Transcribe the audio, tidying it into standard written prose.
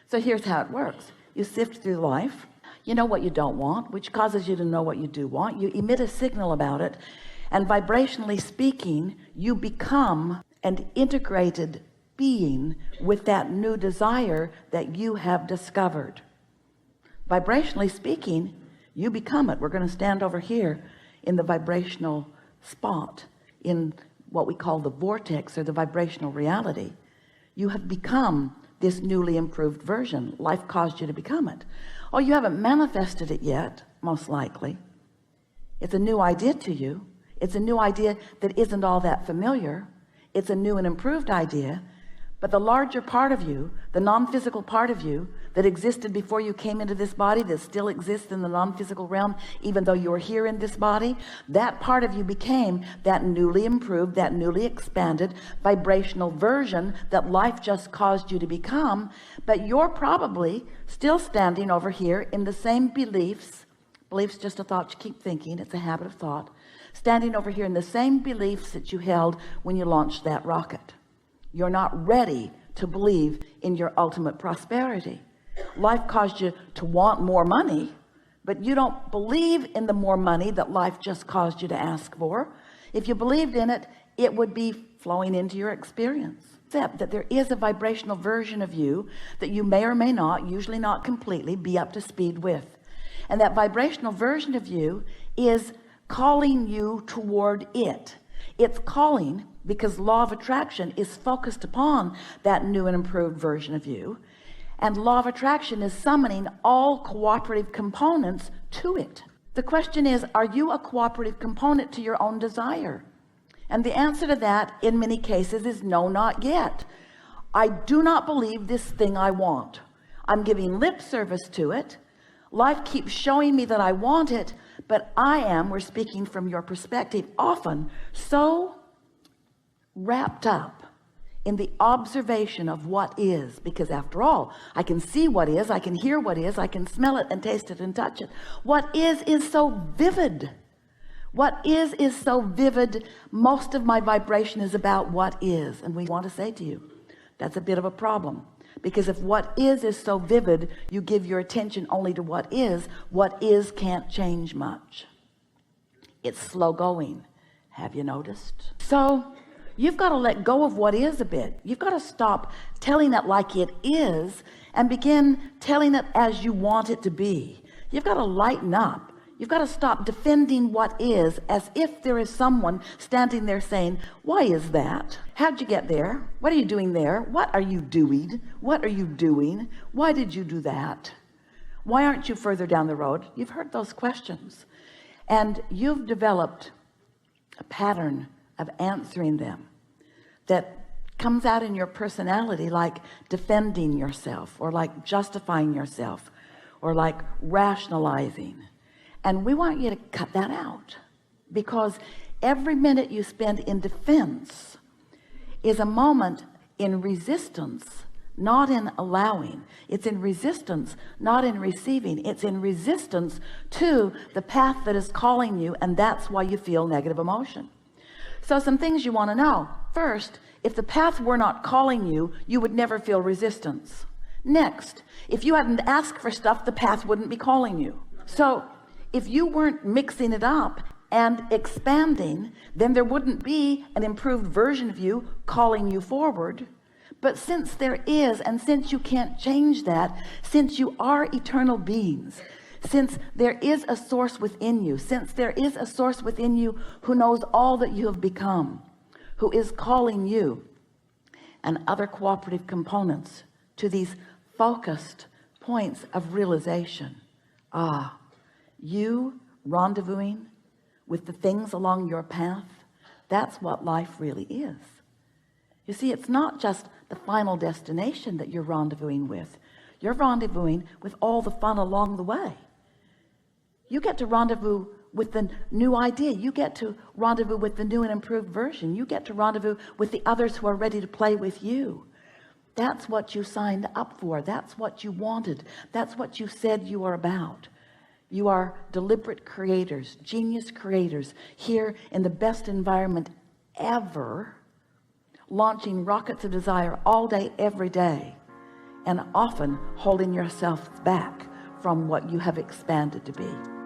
So here's how it works. You sift through life. You know what you don't want, which causes you to know what you do want. You emit a signal about it, and vibrationally speaking, you become an integrated being with that new desire that you have discovered. Vibrationally speaking, you become it. We're going to stand over here in the vibrational spot, in what we call the vortex, or the vibrational reality. You have become this newly improved version. Life caused you to become it. Oh, you haven't manifested it yet, most likely. It's a new idea to you. It's a new idea that isn't all that familiar. It's a new and improved idea. But the larger part of you, the non-physical part of you that existed before you came into this body, that still exists in the non-physical realm, even though you're here in this body, that part of you became that newly improved, that newly expanded vibrational version that life just caused you to become. But you're probably still standing over here in the same beliefs. Beliefs just a thought you keep thinking. It's a habit of thought. Standing over here in the same beliefs that you held when you launched that rocket. You're not ready to believe in your ultimate prosperity. Life caused you to want more money, but you don't believe in the more money that life just caused you to ask for. If you believed in it, it would be flowing into your experience. Except that there is a vibrational version of you that you may or may not, usually not completely, be up to speed with. And that vibrational version of you is calling you toward it. It's calling because law of attraction is focused upon that new and improved version of you, and law of attraction is summoning all cooperative components to it. The question is, are you a cooperative component to your own desire? And the answer to that in many cases is no, not yet. I do not believe this thing I want. I'm giving lip service to it. Life keeps showing me that I want it, but I am, we're speaking from your perspective, often so wrapped up in the observation of what is, because after all, I can see what is, I can hear what is, I can smell it and taste it and touch it. What is so vivid. What is so vivid. Most of my vibration is about what is, and we want to say to you, that's a bit of a problem, because if what is so vivid, you give your attention only to what is can't change much. It's slow going. Have you noticed? So you've got to let go of what is a bit. You've got to stop telling it like it is and begin telling it as you want it to be. You've got to lighten up. You've got to stop defending what is as if there is someone standing there saying, why is that? How'd you get there? What are you doing there? What are you doing? What are you doing? Why did you do that? Why aren't you further down the road? You've heard those questions, and you've developed a pattern of answering them that comes out in your personality, like defending yourself, or like justifying yourself, or like rationalizing. And we want you to cut that out, because every minute you spend in defense is a moment in resistance, not in allowing. It's in resistance, not in receiving. It's in resistance to the path that is calling you, and that's why you feel negative emotion. So some things you want to know. First, if the path were not calling you, you would never feel resistance. Next, if you hadn't asked for stuff, the path wouldn't be calling you. So if you weren't mixing it up and expanding, then there wouldn't be an improved version of you calling you forward. But since there is, and since you can't change that, since you are eternal beings, since there is a source within you, since there is a source within you who knows all that you have become, who is calling you and other cooperative components to these focused points of realization. You rendezvousing with the things along your path, that's what life really is. You see, it's not just the final destination that you're rendezvousing with. You're rendezvousing with all the fun along the way. You get to rendezvous with the new idea. You get to rendezvous with the new and improved version. You get to rendezvous with the others who are ready to play with you. That's what you signed up for. That's what you wanted. That's what you said you are about. You are deliberate creators, genius creators, here in the best environment ever, launching rockets of desire all day, every day, and often holding yourself back from what you have expanded to be.